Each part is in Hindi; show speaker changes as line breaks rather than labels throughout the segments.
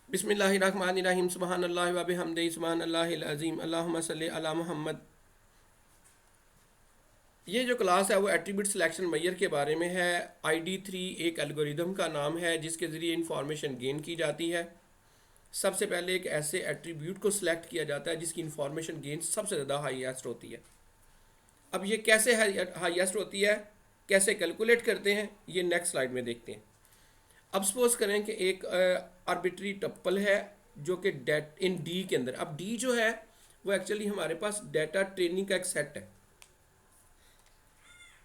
बिस्मिल्लाहिर्रहमानिर्रहीम सुब्हानल्लाहि व बिहम्दिही सुब्हानल्लाहिल अज़ीम अल्लाहुम्मा सल्लि अला मुहम्मद। ये जो क्लास है वो एट्रीब्यूट सिलेक्शन मैयर के बारे में है। ID3 एक एल्गोरिदम का नाम है जिसके ज़रिए इंफॉर्मेशन गेन की जाती है। सबसे पहले एक ऐसे एट्रीब्यूट को सिलेक्ट किया जाता है जिसकी इंफॉर्मेशन गेन सबसे ज़्यादा हाईएस्ट होती है। अब ये कैसे हाईएस्ट होती है, कैसे कैलकुलेट करते हैं, ये नेक्स्ट स्लाइड में देखते हैं। अब सपोज करें कि एक आर्बिट्री टप्पल है जो कि डेट इन डी के अंदर, अब डी जो है वो एक्चुअली हमारे पास डाटा ट्रेनिंग का एक सेट है।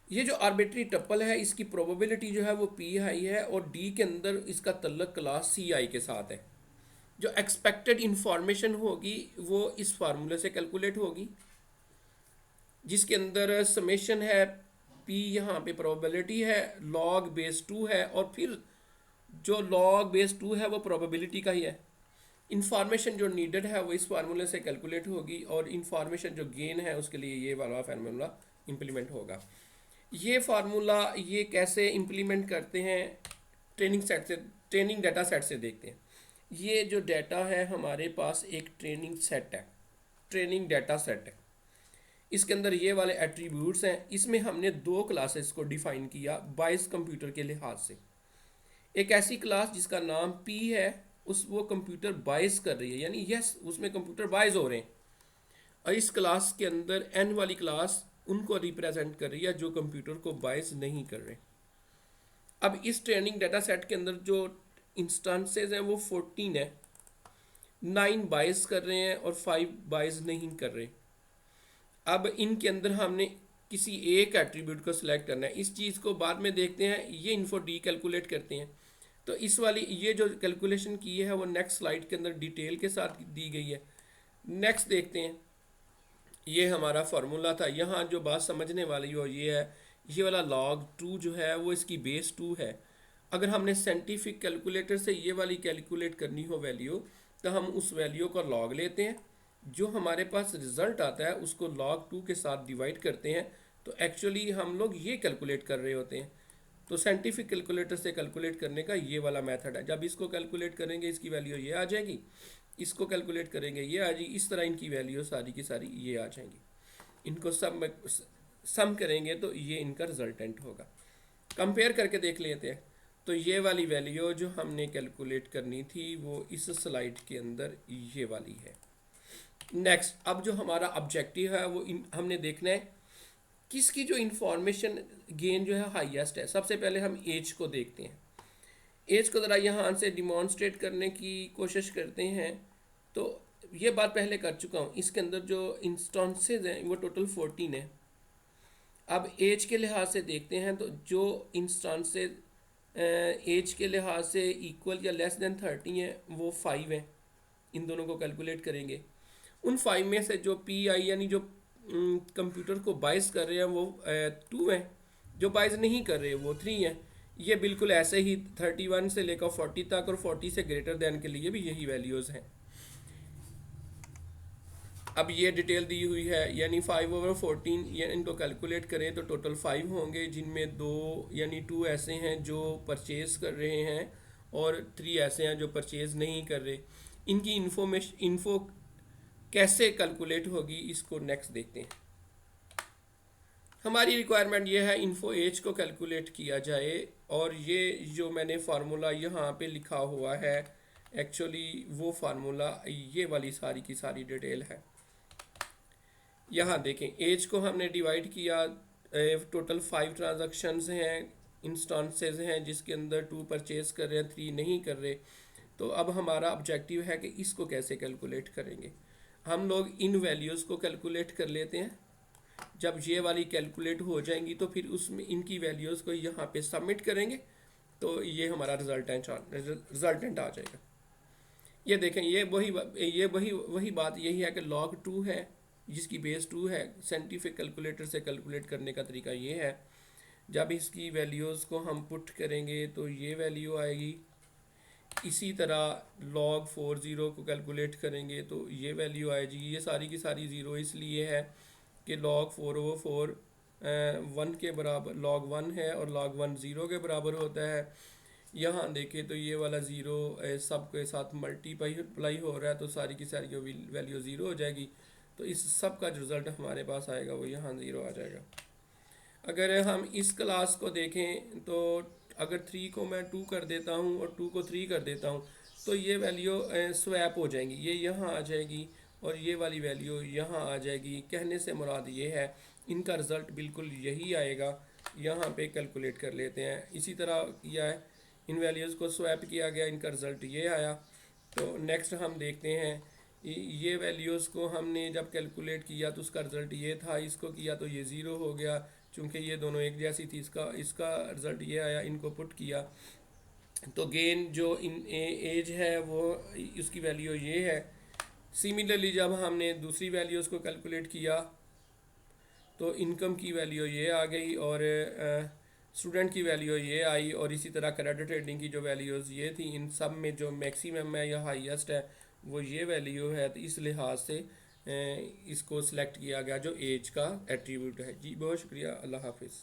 ये जो आर्बिट्री टप्पल है इसकी प्रोबेबिलिटी जो है वो पी आई है और डी के अंदर इसका तल्लक क्लास सी आई के साथ है। जो एक्सपेक्टेड इंफॉर्मेशन होगी वो इस फार्मूले से कैलकुलेट होगी जिसके अंदर समेशन है, पी यहाँ पे प्रोबेबिलिटी है, लॉग बेस 2 है और फिर जो लॉग बेस 2 है वो प्रोबेबिलिटी का ही है। इंफॉर्मेशन जो नीडेड है वो इस फार्मूले से कैलकुलेट होगी और इंफॉर्मेशन जो गेन है उसके लिए ये वाला फार्मूला इम्प्लीमेंट होगा। ये फार्मूला ये कैसे इम्प्लीमेंट करते हैं, ट्रेनिंग डाटा सेट से देखते हैं। ये जो डाटा है हमारे पास एक ट्रेनिंग सेट है, ट्रेनिंग डाटा सेट है। इसके अंदर ये वाले एट्रीब्यूट्स हैं। इसमें हमने दो क्लासेस को डिफाइन किया बाइस कंप्यूटर के लिहाज से। एक ऐसी क्लास जिसका नाम पी है, उस वो कंप्यूटर बाइस कर रही है, यानी यस उसमें कंप्यूटर बाइस हो रहे हैं। और इस क्लास के अंदर एन वाली क्लास उनको रिप्रेजेंट कर रही है जो कंप्यूटर को बाइस नहीं कर रहे। अब इस ट्रेनिंग डाटा सेट के अंदर जो इंस्टांसेस हैं वो 14 है। 9 बाइस कर रहे हैं और 5 बाइस नहीं कर रहे। अब इनके अंदर हमने किसी एक एट्रीब्यूट को सिलेक्ट करना है। इस चीज़ को बाद में देखते हैं। ये इन्फो डी कैलकुलेट करते हैं। तो इस वाली ये जो कैलकुलेशन की है वो नेक्स्ट स्लाइड के अंदर डिटेल के साथ दी गई है। नेक्स्ट देखते हैं। ये हमारा फार्मूला था। यहाँ जो बात समझने वाली हो ये है, ये वाला log 2 जो है वो इसकी बेस 2 है। अगर हमने साइंटिफिक कैलकुलेटर से ये वाली कैलकुलेट करनी हो वैल्यू, तो हम उस वैल्यू को log लेते हैं, जो हमारे पास रिजल्ट आता है उसको log 2 के साथ डिवाइड करते हैं। तो एक्चुअली हम लोग ये कैलकुलेट कर रहे होते हैं। तो साइंटिफिक कैलकुलेटर से कैलकुलेट करने का ये वाला मेथड है। जब इसको कैलकुलेट करेंगे इसकी वैल्यू ये आ जाएगी, इसको कैलकुलेट करेंगे ये आ जाएगी, इस तरह इनकी वैल्यू सारी की सारी ये आ जाएंगी। इनको सम करेंगे तो ये इनका रिजल्टेंट होगा। कंपेयर करके देख लेते हैं। तो ये वाली वैल्यू जो हमने कैलकुलेट करनी थी वो इस स्लाइड के अंदर ये वाली है। नेक्स्ट, अब जो हमारा ऑब्जेक्टिव है वो हमने देखना है किसकी जो इंफॉर्मेशन गेन जो है हाईएस्ट है। सबसे पहले हम एज को देखते हैं। एज को ज़रा यहाँ से डिमॉन्स्ट्रेट करने की कोशिश करते हैं। तो ये बात पहले कर चुका हूँ। इसके अंदर जो इंस्टांसेस हैं वो टोटल 14 है। अब एज के लिहाज से देखते हैं तो जो इंस्टांसेस एज के लिहाज से इक्वल या लेस देन 30 है वो 5 हैं। इन दोनों को कैलकुलेट करेंगे। उन 5 में से जो पी आई यानी जो कंप्यूटर को बाइस कर रहे हैं वो 2 हैं। जो बाइस नहीं कर रहे वो 3 हैं। ये बिल्कुल ऐसे ही 31 से लेकर 40 तक और 40 से ग्रेटर दैन के लिए भी यही वैल्यूज़ हैं। अब ये डिटेल दी हुई है, यानी 5/14 या इनको कैलकुलेट करें तो टोटल 5 होंगे, जिनमें 2 यानी 2 ऐसे हैं जो परचेज़ कर रहे हैं और 3 ऐसे हैं जो परचेज़ नहीं कर रहे। इनकी इन्फो कैसे कैलकुलेट होगी इसको नेक्स्ट देखते हैं। हमारी रिक्वायरमेंट ये है इन्फो एज को कैलकुलेट किया जाए और ये जो मैंने फार्मूला यहाँ पे लिखा हुआ है एक्चुअली वो फार्मूला ये वाली सारी की सारी डिटेल है। यहाँ देखें, एज को हमने डिवाइड किया, टोटल 5 ट्रांजैक्शंस हैं, इंस्टांसेस हैं जिसके अंदर 2 परचेज कर रहे हैं, 3 नहीं कर रहे। तो अब हमारा ऑब्जेक्टिव है कि इसको कैसे कैलकुलेट करेंगे। हम लोग इन वैल्यूज़ को कैलकुलेट कर लेते हैं। जब ये वाली कैलकुलेट हो जाएंगी तो फिर उसमें इनकी वैल्यूज़ को यहाँ पे सबमिट करेंगे तो ये हमारा रिजल्टेंट आ जाएगा। ये देखें, ये वही बात यही है कि log 2 है जिसकी बेस 2 है। साइंटिफिक कैलकुलेटर से कैलकुलेट करने का तरीका ये है, जब इसकी वैल्यूज़ को हम पुट करेंगे तो ये वैल्यू आएगी। इसी तरह log 40 को कैलकुलेट करेंगे तो ये वैल्यू आएगी। ये सारी की सारी ज़ीरो इसलिए है कि log 4/4 1 के बराबर log 1 है और log 1 0 के बराबर होता है। यहाँ देखें तो ये वाला ज़ीरो सब के साथ मल्टीप्लाई हो रहा है, तो सारी की सारी वैल्यू ज़ीरो हो जाएगी। तो इस सब का जो रिज़ल्ट हमारे पास आएगा वो यहाँ ज़ीरो आ जाएगा। अगर हम इस क्लास को देखें तो अगर 3 को मैं 2 कर देता हूँ और 2 को 3 कर देता हूँ, तो ये वैल्यू स्वैप हो जाएंगी, ये यहाँ आ जाएगी और ये वाली वैल्यू यहाँ आ जाएगी। कहने से मुराद ये है इनका रिज़ल्ट बिल्कुल यही आएगा। यहाँ पे कैलकुलेट कर लेते हैं। इसी तरह किया है, इन वैल्यूज़ को स्वैप किया गया, इनका रिज़ल्ट ये आया। तो नेक्स्ट हम देखते हैं ये वैल्यूज़ को हमने जब कैलकुलेट किया तो उसका रिज़ल्ट ये था, इसको किया तो ये ज़ीरो हो गया चूँकि ये दोनों एक जैसी थी। इसका इसका रिज़ल्ट ये आया, इनको पुट किया तो गेन जो इन एज है वो उसकी वैल्यू ये है। सिमिलरली जब हमने दूसरी वैल्यूज़ को कैलकुलेट किया तो इनकम की वैल्यू ये आ गई और स्टूडेंट की वैल्यू ये आई, और इसी तरह क्रेडिट रेटिंग की जो वैल्यूज़ ये थी, इन सब में जो मैक्सिमम है या हाईएस्ट है वो ये वैल्यू है। तो इस लिहाज से इसको सिलेक्ट किया गया जो एज का एट्रीब्यूट है। जी बहुत शुक्रिया, अल्लाह हाफिज़।